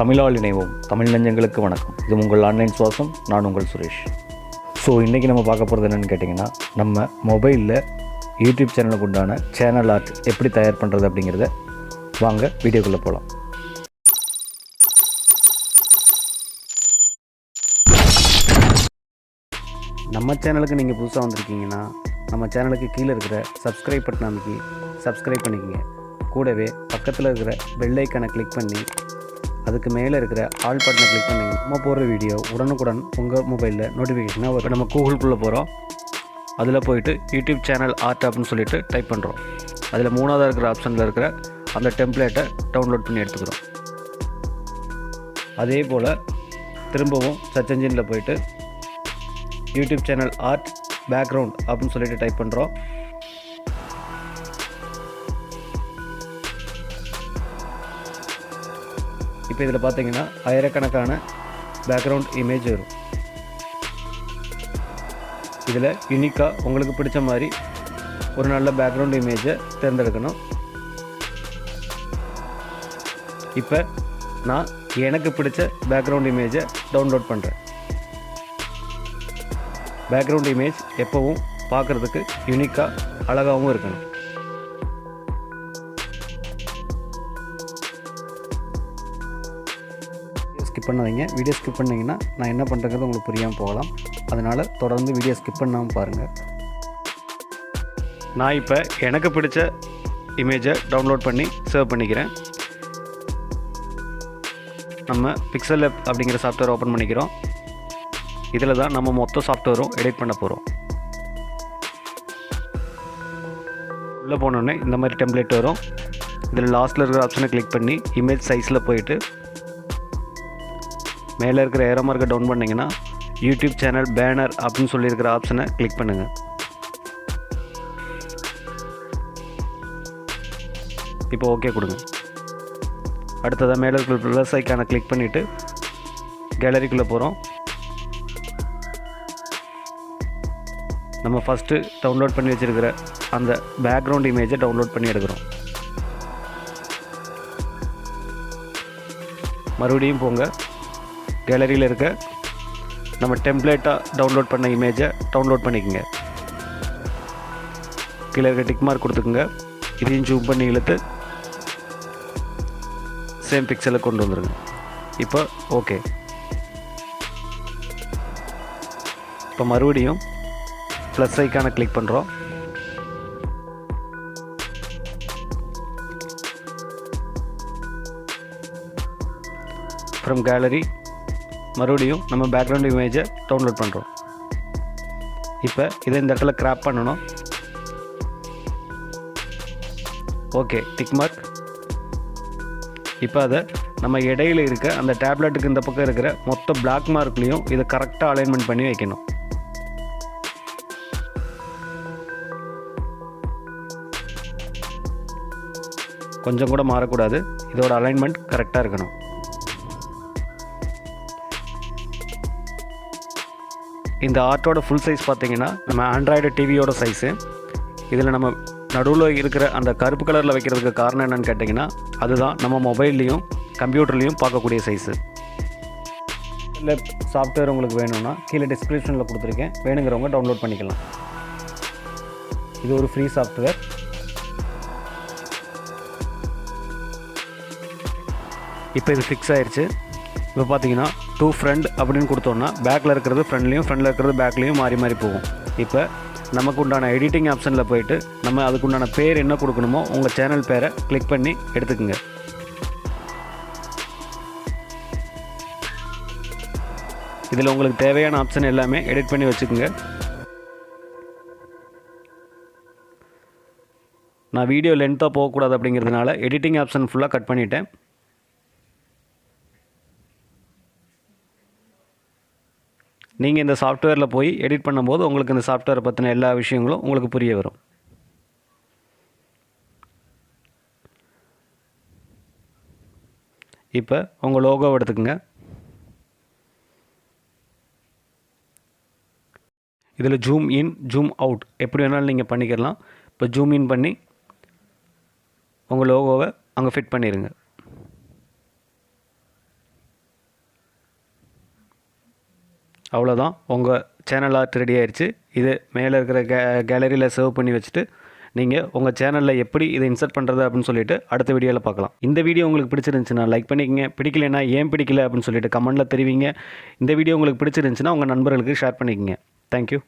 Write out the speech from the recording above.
தமிழால் இணைவோம். தமிழ் நெஞ்சங்களுக்கு வணக்கம். இது உங்கள் ஆன்லைன் சுவாசம். நான் உங்கள் சுரேஷ். ஸோ இன்றைக்கி நம்ம பார்க்க போகிறது என்னென்னு கேட்டிங்கன்னா, நம்ம மொபைலில் யூடியூப் சேனலுக்கு உண்டான சேனல் ஆர்ட் எப்படி தயார் பண்ணுறது அப்படிங்கிறத வாங்க வீடியோக்குள்ளே போகலாம். நம்ம சேனலுக்கு நீங்கள் புதுசாக வந்திருக்கீங்கன்னா நம்ம சேனலுக்கு கீழே இருக்கிற சப்ஸ்கிரைப் பட்டன் அமைக்கி சப்ஸ்கிரைப் பண்ணிக்கோங்க. கூடவே பக்கத்தில் இருக்கிற பெல் ஐக்கானை கிளிக் பண்ணி அதுக்கு மேலே இருக்கிற ஆல் பட்டனை கிளிக் பண்ணிங்கன்னா நம்ம போடுற வீடியோ உடனுக்குடன் உங்கள் மொபைலில் நோட்டிஃபிகேஷனாக வரும். நம்ம கூகுள்குள்ளே போகிறோம். அதில் போயிட்டு யூடியூப் சேனல் ஆர்ட் அப்படின்னு சொல்லிட்டு டைப் பண்ணுறோம். அதில் மூணாவதாக இருக்கிற ஆப்ஷனில் இருக்கிற அந்த டெம்ப்ளேட்டை டவுன்லோட் பண்ணி எடுத்துக்கிறோம். அதே போல் திரும்பவும் சர்ச் என்ஜினில் போயிட்டு யூடியூப் சேனல் ஆர்ட் பேக்ரவுண்ட் அப்படின்னு சொல்லிட்டு டைப் பண்ணுறோம். இப்போ இதில் பார்த்தீங்கன்னா ஆயிரக்கணக்கான பேக்ரவுண்ட் இமேஜ் வரும். இதில் யூனிக்காக உங்களுக்கு பிடிச்ச மாதிரி ஒரு நல்ல பேக்ரவுண்ட் இமேஜை தேர்ந்தெடுக்கணும். இப்போ நான் எனக்கு பிடிச்ச பேக்ரவுண்ட் இமேஜை டவுன்லோட் பண்ணுறேன். பேக்ரவுண்ட் இமேஜ் எப்போவும் பார்க்குறதுக்கு யூனிக்காக அழகாகவும் இருக்கணும். ஸ்கிப் பண்ணாதீங்க. வீடியோ ஸ்கிப் பண்ணிங்கன்னா நான் என்ன பண்ணுறேங்கிறது உங்களுக்கு புரியாமல் போகலாம். அதனால் தொடர்ந்து வீடியோ ஸ்கிப் பண்ணாமல் பாருங்கள். நான் இப்போ எனக்கு பிடிச்ச இமேஜை டவுன்லோட் பண்ணி சேவ் பண்ணிக்கிறேன். நம்ம pixellap அப்படிங்கிற சாஃப்ட்வேர் ஓப்பன் பண்ணிக்கிறோம். இதில் தான் நம்ம மொத்த சாஃப்ட்வேரும் எடிட் பண்ண போகிறோம். உள்ளே போனோடனே இந்த மாதிரி டெம்ப்ளேட் வரும். இதில் லாஸ்ட்டில் இருக்கிற ஆப்ஷனை கிளிக் பண்ணி இமேஜ் சைஸில் போயிட்டு மேலே இருக்கிற ஏரோ மார்க்கை டவுன் பண்ணிங்கன்னா யூடியூப் சேனல் பேனர் அப்படின்னு சொல்லியிருக்கிற ஆப்ஷனை கிளிக் பண்ணுங்கள். இப்போ ஓகே கொடுங்க. அடுத்ததாக மேலே இருக்கிற ப்ளஸ் ஐக்கானை கிளிக் பண்ணிவிட்டு கேலரிக்குள்ளே போகிறோம். நம்ம ஃபஸ்ட்டு டவுன்லோட் பண்ணி வச்சுருக்கிற அந்த பேக்ரவுண்ட் இமேஜை டவுன்லோட் பண்ணி எடுக்கிறோம். மறுபடியும் போங்க. கேலரியில் இருக்க நம்ம டெம்ப்ளேட்டாக டவுன்லோட் பண்ண இமேஜை டவுன்லோட் பண்ணிக்கோங்க. கீழே இருக்க டிக் மார்க் கொடுத்துக்குங்க. இதையும் ஜூம் பண்ணி இழுத்து சேம் பிக்சலை கொண்டு வந்துடுங்க. இப்போ ஓகே. இப்போ மறுபடியும் ப்ளஸ் ஐக்கானை கிளிக் பண்ணுறோம். ஃப்ரம் கேலரி மறுபடியும் நம்ம பேக்ரவுண்ட் இமேஜை டவுன்லோட் பண்ணுறோம். இப்போ இதை இந்த இடத்துல கிராப் பண்ணணும். Okay tick mark. இப்போ அதை நம்ம இடையில் இருக்க அந்த டேப்லெட்டுக்கு இந்த பக்கம் இருக்கிற மொத்த பிளாக் மார்க்லேயும் இதை கரெக்டாக அலைன்மெண்ட் பண்ணி வைக்கணும். கொஞ்சம் கூட மாறக்கூடாது. இதோட அலைன்மெண்ட் கரெக்டாக இருக்கணும். இந்த ஆர்ட்டோட ஃபுல் சைஸ் பார்த்தீங்கன்னா நம்ம ஆண்ட்ராய்டு டிவியோட சைஸு. இதில் நம்ம நடுவில் இருக்கிற அந்த கருப்பு கலரில் வைக்கிறதுக்கு காரணம் என்னென்னு கேட்டிங்கன்னா, அதுதான் நம்ம மொபைல்லையும் கம்ப்யூட்டர்லேயும் பார்க்கக்கூடிய சைஸு. இல்லை சாஃப்ட்வேர் உங்களுக்கு வேணும்னா கீழே டிஸ்கிரிப்ஷனில் கொடுத்துருக்கேன். வேணுங்கிறவங்க டவுன்லோட் பண்ணிக்கலாம். இது ஒரு ஃப்ரீ சாஃப்ட்வேர். இப்போ இது ஃபிக்ஸ் ஆயிடுச்சு. இப்போ பார்த்தீங்கன்னா டூ ஃப்ரண்ட் அப்படின்னு கொடுத்தோன்னா பேக்கில் இருக்கிறது ஃப்ரண்ட்லேயும் ஃப்ரண்டில் இருக்கிறது பேக்லேயும் மாறி மாறி போகும். இப்போ நமக்கு உண்டான எடிட்டிங் ஆப்ஷனில் போயிட்டு நம்ம அதுக்கு உண்டான பேர் என்ன கொடுக்கணுமோ உங்கள் சேனல் பேரை கிளிக் பண்ணி எடுத்துக்கோங்க. இதில் உங்களுக்கு தேவையான ஆப்ஷன் எல்லாமே எடிட் பண்ணி வச்சுக்கோங்க. நான் வீடியோ லென்த்தாக போகக்கூடாது அப்படிங்கிறதுனால எடிட்டிங் ஆப்ஷன் ஃபுல்லாக கட் பண்ணிட்டேன். நீங்கள் இந்த சாஃப்ட்வேரில் போய் எடிட் பண்ணும்போது உங்களுக்கு இந்த சாஃப்ட்வேரை பற்றின எல்லா விஷயங்களும் உங்களுக்கு புரிய வரும். இப்போ உங்கள் லோகோவை எடுத்துக்கோங்க. இதில் ஜூம் இன் ஜூம் அவுட் எப்படி வேணாலும் நீங்கள் பண்ணிக்கலாம். இப்போ ஜூம் இன் பண்ணி உங்கள் லோகோவை அங்கே ஃபிட் பண்ணிடுங்க. அவ்வளோதான், உங்கள் சேனல் ஆர்ட் ரெடி ஆயிடுச்சு. இது மேலே இருக்கிற கேலரியில் சேவ் பண்ணி வச்சுட்டு நீங்கள் உங்கள் சேனலில் எப்படி இதை இன்சர்ட் பண்ணுறது அப்படின்னு சொல்லிட்டு அடுத்த வீடியோவில் பார்க்கலாம். இந்த வீடியோ உங்களுக்கு பிடிச்சிருந்துச்சுன்னா லைக் பண்ணிக்கங்க. பிடிக்கலைன்னா ஏன் பிடிக்கல அப்படின்னு சொல்லிட்டு கமெண்ட்டில் தெரிவிங்க. இந்த வீடியோ உங்களுக்கு பிடிச்சிருந்துச்சுன்னா உங்கள் நண்பர்களுக்கு ஷேர் பண்ணிக்கங்க. தேங்க்யூ.